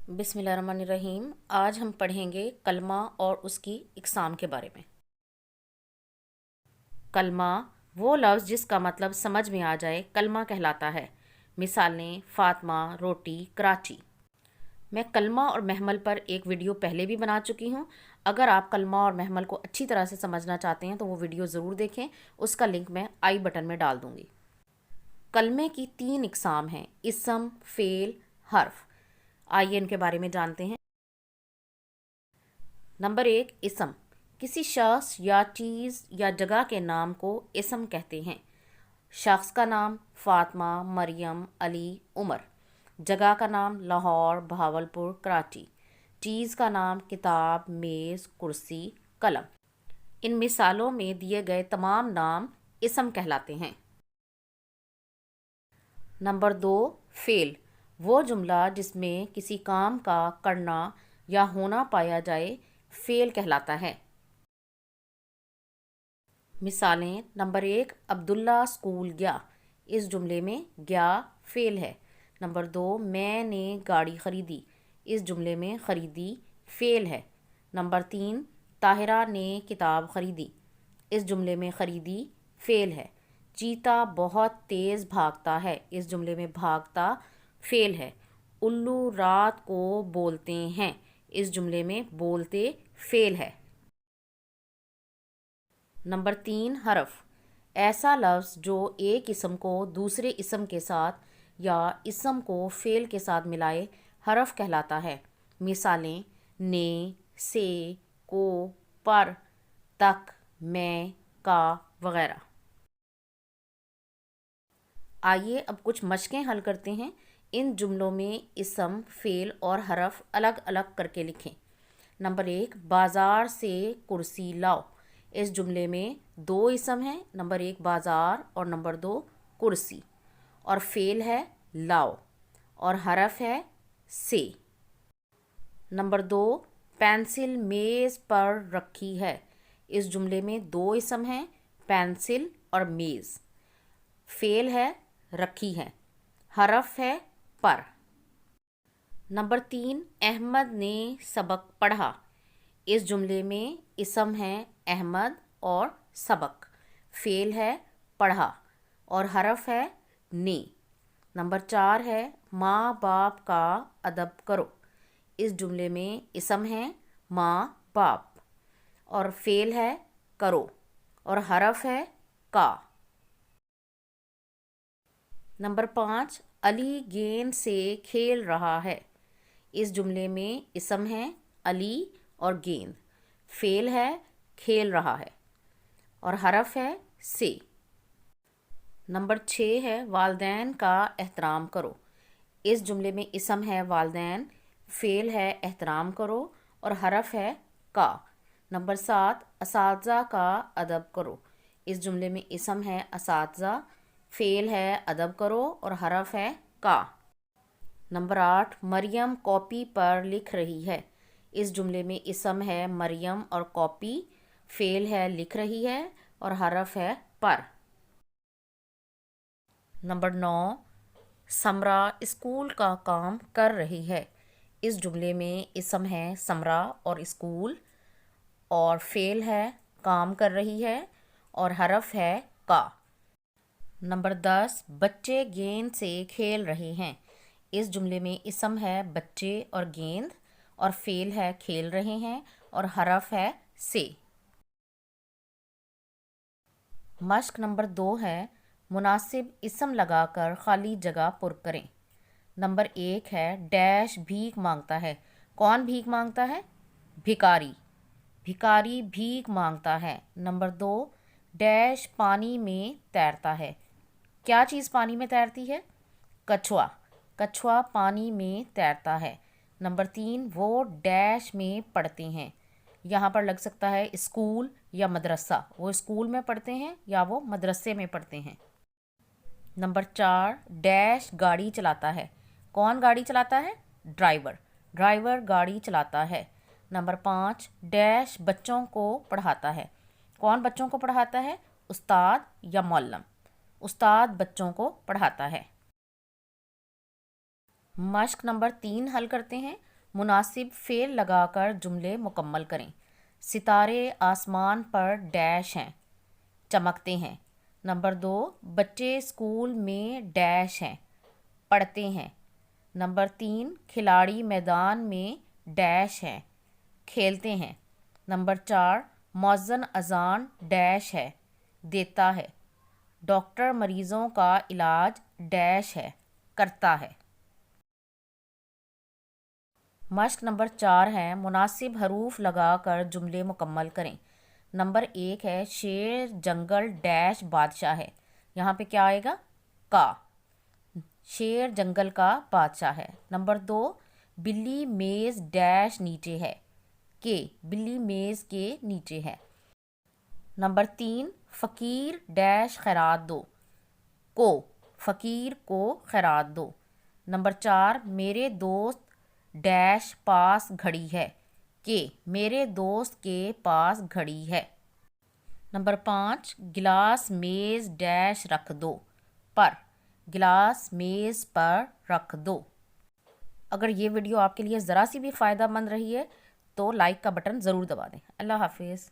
बिस्मिल्लाहिर्रहमानिर्रहीम। आज हम पढ़ेंगे कलमा और उसकी इकसाम के बारे में। कलमा वो लफ्ज़ जिसका मतलब समझ में आ जाए कलमा कहलाता है। मिसालें फ़ातिमा, रोटी, कराची। मैं कलमा और महमल पर एक वीडियो पहले भी बना चुकी हूँ। अगर आप कलमा और महमल को अच्छी तरह से समझना चाहते हैं तो वो वीडियो ज़रूर देखें, उसका लिंक मैं आई बटन में डाल दूँगी। कलमे की 3 इकसाम हैं: इसम, फ़ेल, हर्फ। आइए इनके बारे में जानते हैं। नंबर 1, इसम। किसी शख्स या चीज़ या जगह के नाम को इसम कहते हैं। शख्स का नाम फ़ातिमा, मरियम, अली, उमर। जगह का नाम लाहौर, बहावलपुर, कराची। चीज़ का नाम किताब, मेज़, कुर्सी, कलम। इन मिसालों में दिए गए तमाम नाम इसम कहलाते हैं। Number 2, fail. वो जुमला जिसमें किसी काम का करना या होना पाया जाए फ़ेल कहलाता है। मिसालें नंबर 1, अब्दुल्ला स्कूल गया। इस जुमले में गया फ़ेल है। नंबर 2, मैंने गाड़ी ख़रीदी। इस जुमले में ख़रीदी फ़ेल है। नंबर 3, ताहिरा ने किताब ख़रीदी। इस जुमले में ख़रीदी फ़ेल है। चीता बहुत तेज़ भागता है। इस जुमले में भागता फ़ेल है। उल्लू रात को बोलते हैं। इस जुमले में बोलते फ़ेल है। नंबर 3, हरफ। ऐसा लफ्ज़ जो एक इसम को दूसरे इसम के साथ या इसम को फ़ेल के साथ मिलाए हरफ कहलाता है। मिसालें ने, से, को, पर, तक, मैं, का वगैरह। आइए अब कुछ मशकें हल करते हैं। इन जुमलों में इसम, फ़ेल और हरफ अलग अलग करके लिखें। नंबर 1, बाज़ार से कुर्सी लाओ। इस जुमले में 2 इसम हैं, नंबर 1 बाज़ार और नंबर 2 कुर्सी, और फ़ेल है लाओ और हरफ है से। नंबर 2, पेंसिल मेज़ पर रखी है। इस जुमले में 2 इसम हैं, पेंसिल और मेज़। फ़ेल है रखी है, हरफ है पर। नंबर 3, अहमद ने सबक पढ़ा। इस जुमले में इसम है अहमद और सबक। फ़ेल है पढ़ा और हरफ है ने। नंबर 4 है माँ बाप का अदब करो। इस जुमले में इसम है माँ बाप और फ़ेल है करो और हरफ है का। नंबर 5, अली गेंद से खेल रहा है। इस जुमले में इसम है अली और गेंद। फ़ेल है खेल रहा है और हरफ है से। नंबर 6 है वालदैन का एहतराम करो। इस जुमले में इसम है वालदैन, फ़ेल है एहतराम करो और हरफ है का। नंबर 7, असातिज़ा का अदब करो। इस जुमले में इसम है असातिज़ा, फ़ेल है अदब करो और हरफ है का। नंबर 8, मरियम कॉपी पर लिख रही है। इस जुमले में इसम है मरियम और कॉपी। फ़ेल है लिख रही है और हरफ है पर। नंबर 9, समरा स्कूल का काम कर रही है। इस जुमले में इसम है समरा और स्कूल और फ़ेल है काम कर रही है और हरफ है का। नंबर 10, बच्चे गेंद से खेल रहे हैं। इस जुमले में इसम है बच्चे और गेंद और फ़ेल है खेल रहे हैं और हरफ है से। मश्क नंबर 2 है मुनासिब इसम लगाकर खाली जगह पुर करें। नंबर 1 है डैश भीख मांगता है। कौन भीख मांगता है? भिकारी। भिकारी भीख मांगता है। नंबर 2, डैश पानी में तैरता है। क्या चीज़ पानी में तैरती है? कछुआ। कछुआ पानी में तैरता है। नंबर 3, वो डैश में पढ़ते हैं। यहाँ पर लग सकता है स्कूल या मदरसा। वो स्कूल में पढ़ते हैं या वो मदरसे में पढ़ते हैं। नंबर 4, डैश गाड़ी चलाता है। कौन गाड़ी चलाता है? ड्राइवर। ड्राइवर गाड़ी चलाता है। नंबर 5, डैश बच्चों को पढ़ाता है। कौन बच्चों को पढ़ाता है? उस्ताद या मौलम। उस्ताद बच्चों को पढ़ाता है। मश्क नंबर 3 हल करते हैं। مناسب فعل لگا کر جملے مکمل کریں۔ ستارے آسمان پر ڈیش ہیں، چمکتے ہیں۔ نمبر 2، بچے اسکول میں ڈیش ہیں، پڑھتے ہیں۔ نمبر 3، کھلاڑی میدان میں ڈیش ہیں، کھیلتے ہیں۔ نمبر 4، مؤذن اذان ڈیش ہے، دیتا ہے۔ ڈاکٹر مریضوں کا علاج ڈیش ہے، کرتا ہے۔ مشق نمبر 4 ہے، مناسب حروف لگا کر جملے مکمل کریں۔ نمبر 1 ہے، شیر جنگل ڈیش بادشاہ ہے۔ یہاں پہ کیا آئے گا؟ کا۔ شیر جنگل کا بادشاہ ہے۔ نمبر 2، بلی میز ڈیش نیچے ہے، کہ بلی میز کے نیچے ہے۔ نمبر 3، فقیر ڈیش خیرات دو، کو فقیر کو خیرات دو۔ نمبر 4، میرے دوست ڈیش پاس گھڑی ہے، کہ میرے دوست کے پاس گھڑی ہے۔ نمبر 5، گلاس میز ڈیش رکھ دو، پر گلاس میز پر رکھ دو۔ اگر یہ ویڈیو آپ کے لیے ذرا سی بھی فائدہ مند رہی ہے تو لائک کا بٹن ضرور دبا دیں۔ اللہ حافظ۔